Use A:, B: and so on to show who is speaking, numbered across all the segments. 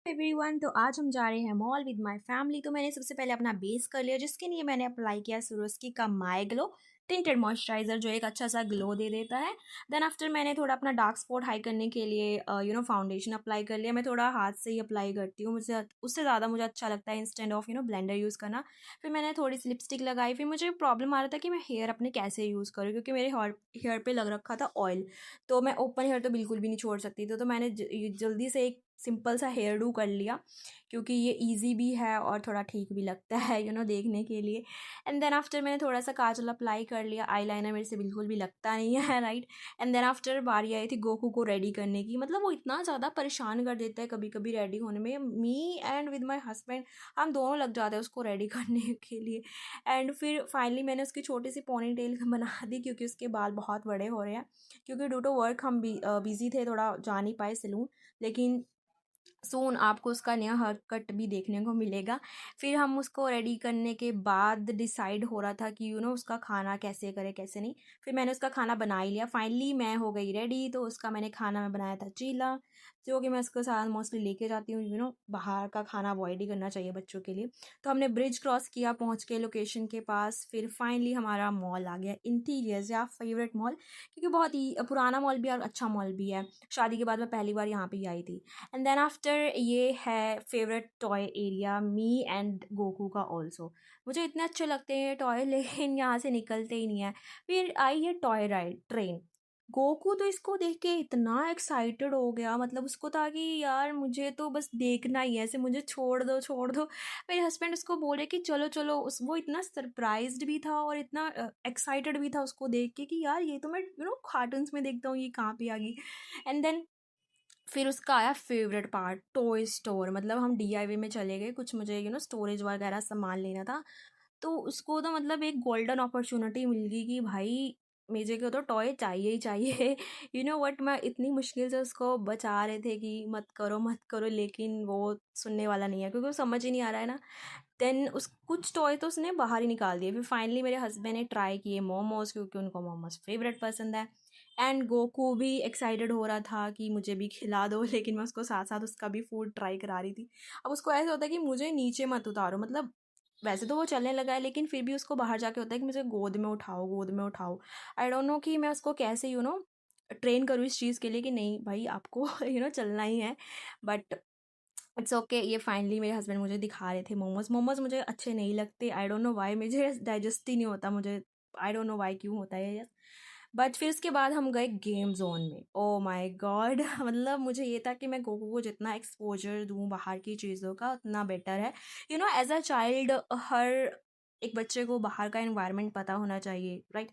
A: Everyone, तो आज हम जा रहे हैं मॉल विद माय फैमिली। तो मैंने सबसे पहले अपना बेस कर लिया, जिसके लिए मैंने अप्लाई किया स्वारोस्की का माय ग्लो टिंटेड मॉइस्चराइजर, जो एक अच्छा सा ग्लो दे देता है। देन आफ्टर मैंने थोड़ा अपना डार्क स्पॉट हाई करने के लिए फाउंडेशन अप्लाई कर लिया। मैं थोड़ा हाथ से ही अप्लाई करती हूँ, मुझे उससे ज़्यादा मुझे अच्छा लगता है इंस्टेंट ऑफ ब्लेंडर यूज़ करना। फिर मैंने थोड़ी सी लिपस्टिक लगाई। फिर मुझे प्रॉब्लम आ रहा था कि मैं हेयर अपने कैसे यूज़ करूँ, क्योंकि मेरे हेयर पे लग रखा था ऑयल। तो मैं ओपन हेयर तो बिल्कुल भी नहीं छोड़ सकती थी। तो मैंने जल्दी से एक सिंपल सा हेयर डू कर लिया, क्योंकि ये इजी भी है और थोड़ा ठीक भी लगता है देखने के लिए। एंड देन आफ्टर मैंने थोड़ा सा काजल अप्लाई कर लिया। आईलाइनर मेरे से बिल्कुल भी लगता नहीं है राइट। एंड देन आफ्टर बारी आई थी गोकू को रेडी करने की। मतलब वो इतना ज़्यादा परेशान कर देता है कभी कभी रेडी होने में। Me and with my husband, हम दोनों लग जाते हैं उसको रेडी करने के लिए। एंड फिर फाइनली मैंने उसकी छोटी सी पोनी टेल बना दी, क्योंकि उसके बाल बहुत बड़े हो रहे हैं। क्योंकि ड्यू टू वर्क हम बिजी थे, थोड़ा जा नहीं पाए सैलून। लेकिन सून आपको उसका नया हेयर कट भी देखने को मिलेगा। फिर हम उसको रेडी करने के बाद डिसाइड हो रहा था कि उसका खाना कैसे करे कैसे नहीं। फिर मैंने उसका खाना बना ही लिया। फाइनली मैं हो गई रेडी। तो उसका मैंने खाना में बनाया था चीला, जो कि मैं उसके साथ मोस्टली लेके जाती हूँ। बाहर का खाना अवॉइड ही करना चाहिए बच्चों के लिए। तो हमने ब्रिज क्रॉस किया, पहुँच के लोकेशन के पास। फिर फाइनली हमारा मॉल आ गया, इंटीरियर्स या फेवरेट मॉल, क्योंकि बहुत ही पुराना मॉल भी और अच्छा मॉल भी है। शादी के बाद मैं पहली बार यहाँ पे ही आई थी। एंड देन आफ्टर ये है favourite toy area me and Goku का ऑल्सो। मुझे इतने अच्छे लगते हैं टॉय लेकिन यहाँ से निकलते ही नहीं है। फिर आई है टॉय राइड ट्रेन। गोकू तो इसको देख के इतना एक्साइटेड हो गया, मतलब उसको था कि यार मुझे तो बस देखना ही है, ऐसे मुझे छोड़ दो छोड़ दो। मेरे हस्बैंड उसको बोले कि चलो चलो। वो इतना सरप्राइज्ड भी था और इतना एक्साइटेड भी था उसको देख के कि यार ये तो मैं कार्टून्स में देखता हूँ, ये कहाँ पे आ गई। एंड देन फिर उसका आया फेवरेट पार्ट, टॉय स्टोर। मतलब हम डीआईवी में चले गए, कुछ मुझे स्टोरेज वगैरह सामान लेना था। तो उसको तो मतलब एक गोल्डन अपॉर्चुनिटी मिल गई कि भाई मुझे को तो टॉय चाहिए ही चाहिए। वट, मैं इतनी मुश्किल से उसको बचा रहे थे कि मत करो, लेकिन वो सुनने वाला नहीं है, क्योंकि वो समझ ही नहीं आ रहा है ना। देन उस कुछ टॉय तो उसने बाहर ही निकाल दिए। फिर फाइनली मेरे हस्बैंड ने ट्राई किए मोमोज, क्योंकि उनको मोमोज फेवरेट पसंद है। एंड गोकू भी एक्साइटेड हो रहा था कि मुझे भी खिला दो, लेकिन मैं उसको साथ साथ उसका भी फूड ट्राई करा रही थी। अब उसको ऐसा होता है कि मुझे नीचे मत उतारो, मतलब वैसे तो वो चलने लगा है, लेकिन फिर भी उसको बाहर जाके होता है कि मुझे गोद में उठाओ गोद में उठाओ। आई डोंट नो कि मैं उसको कैसे ट्रेन करूँ इस चीज़ के लिए कि नहीं भाई आपको चलना ही है। But it's okay. ये फाइनली मेरे हस्बैंड मुझे दिखा रहे थे मोमोज। मोमोज मुझे अच्छे नहीं लगते, आई डोंट नो वाई, मुझे डाइजेस्ट ही नहीं होता मुझे। आई डोंट नो वाई क्यों होता है ये। बट फिर उसके बाद हम गए गेम जोन में। ओ माय गॉड मतलब मुझे ये था कि मैं गोकू को जितना एक्सपोजर दूँ बाहर की चीज़ों का उतना बेटर है। एज अ चाइल्ड, हर एक बच्चे को बाहर का एनवायरनमेंट पता होना चाहिए राइट।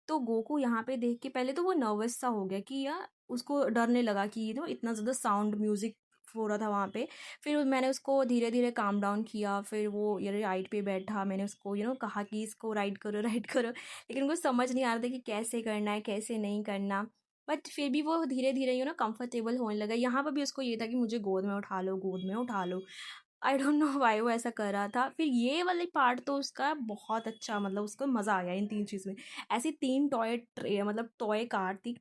A: तो गोकू यहाँ पे देख के पहले तो वो नर्वस सा हो गया कि यार, उसको डरने लगा कि इतना ज़्यादा साउंड म्यूज़िक हो रहा था वहाँ पे। फिर मैंने उसको धीरे धीरे काम डाउन किया। फिर वो ये राइड पे बैठा। मैंने उसको कहा कि इसको राइड करो राइड करो, लेकिन उनको समझ नहीं आ रहा था कि कैसे करना है कैसे नहीं करना। बट फिर भी वो धीरे धीरे कंफर्टेबल होने लगा। यहाँ पर भी उसको ये था कि मुझे गोद में उठा लो गोद में उठा लो। आई डोंट नो वाई वो ऐसा कर रहा था। फिर ये वाली पार्ट तो उसका बहुत अच्छा, मतलब उसको मज़ा आ गया इन तीन चीज़ में। ऐसी तीन टॉय मतलब टॉय कार थी।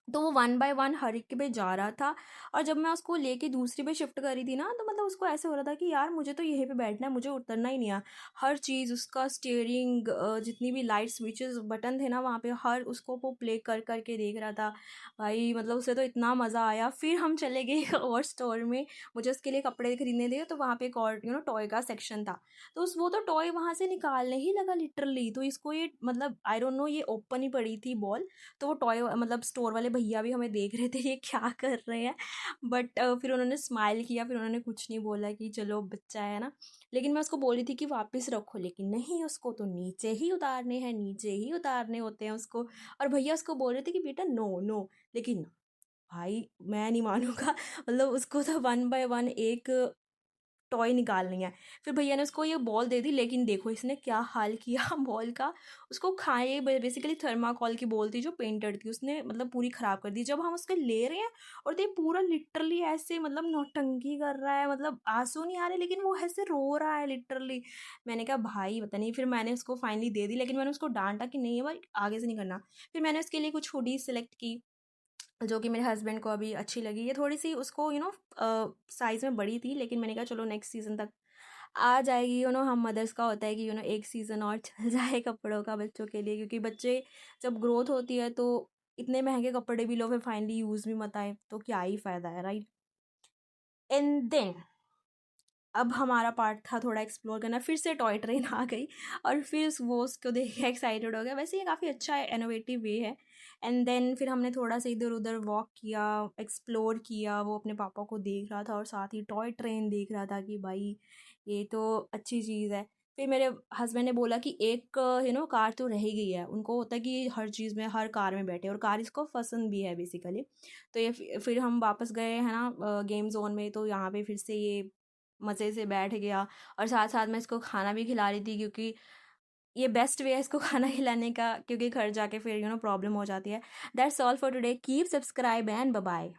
A: तो वो वन बाय वन हर एक पे जा रहा था। और जब मैं उसको लेके दूसरी पे शिफ्ट करी थी ना, तो मतलब उसको ऐसे हो रहा था कि यार मुझे तो यहीं पे बैठना है, मुझे उतरना ही नहीं है। हर चीज़ उसका स्टीयरिंग, जितनी भी लाइट स्विचेस बटन थे ना वहाँ पे, हर उसको वो प्ले कर करके देख रहा था। भाई मतलब उसे तो इतना मज़ा आया। फिर हम चले गए एक और स्टोर में। मुझे उसके लिए कपड़े खरीदने थे, तो वहाँ पे एक और टॉय का सेक्शन था। तो वो तो टॉय वहाँ से निकालने ही लगा लिटरली। तो इसको ये मतलब आई डोंट नो, ये ओपन ही पड़ी थी बॉल। तो वो टॉय मतलब स्टोर वाले भैया भी हमें देख रहे थे ये क्या कर रहे हैं। बट फिर उन्होंने स्माइल किया, फिर उन्होंने कुछ नहीं बोला कि चलो बच्चा है ना। लेकिन मैं उसको बोल रही थी कि वापस रखो, लेकिन नहीं, उसको तो नीचे ही उतारने हैं, नीचे ही उतारने होते हैं उसको। और भैया उसको बोल रहे थे कि बेटा नो नो, लेकिन भाई मैं नहीं मानूंगा। मतलब उसको तो वन बाय वन एक टॉय निकालनी है। फिर भैया ने उसको ये बॉल दे दी, लेकिन देखो इसने क्या हाल किया बॉल का। उसको खाए, बेसिकली थर्माकोल की बॉल थी जो पेंटेड थी, उसने मतलब पूरी ख़राब कर दी। जब हम उसके ले रहे हैं और ये पूरा लिटरली ऐसे मतलब नौटंकी कर रहा है, मतलब आंसू नहीं आ रहे, लेकिन वो ऐसे रो रहा है लिटरली। मैंने कहा भाई पता नहीं। फिर मैंने उसको फाइनली दे दी, लेकिन मैंने उसको डांटा कि नहीं भाई आगे से नहीं करना। फिर मैंने उसके लिए कुछ हुडीज सेलेक्ट की। जो कि मेरे हस्बैंड को अभी अच्छी लगी। ये थोड़ी-सी उसको साइज़ में बड़ी थी, लेकिन मैंने कहा चलो नेक्स्ट सीज़न तक आ जाएगी। हम मदर्स का होता है कि एक सीज़न और चल जाए कपड़ों का बच्चों के लिए, क्योंकि बच्चे जब ग्रोथ होती है तो इतने महँगे कपड़े भी लो फिर फाइनली यूज़ भी मत आए, तो क्या ही फ़ायदा है, राइट? एंड देन अब हमारा पार्ट था थोड़ा एक्सप्लोर करना, फिर से टॉय ट्रेन आ गई और फिर वो उसको देख के एक्साइटेड हो गया। वैसे ये काफ़ी अच्छा इनोवेटिव वे है। एंड देन फिर हमने थोड़ा सा इधर उधर वॉक किया, एक्सप्लोर किया। वो अपने पापा को देख रहा था और साथ ही टॉय ट्रेन देख रहा था कि भाई ये तो अच्छी चीज़ है। फिर मेरे हस्बैंड ने बोला कि एक कार तो रह ही गई है। उनको होता है कि हर चीज़ में, हर कार में बैठे, और कार इसको पसंद भी है बेसिकली। तो ये फिर हम वापस गए है ना गेम जोन में, तो यहाँ पे फिर से ये मज़े से बैठ गया। और साथ साथ मैं इसको खाना भी खिला रही थी, क्योंकि ये बेस्ट वे है इसको खाना खिलाने का, क्योंकि घर जाके फिर प्रॉब्लम हो जाती है। That's all for today. Keep subscribe and bye bye.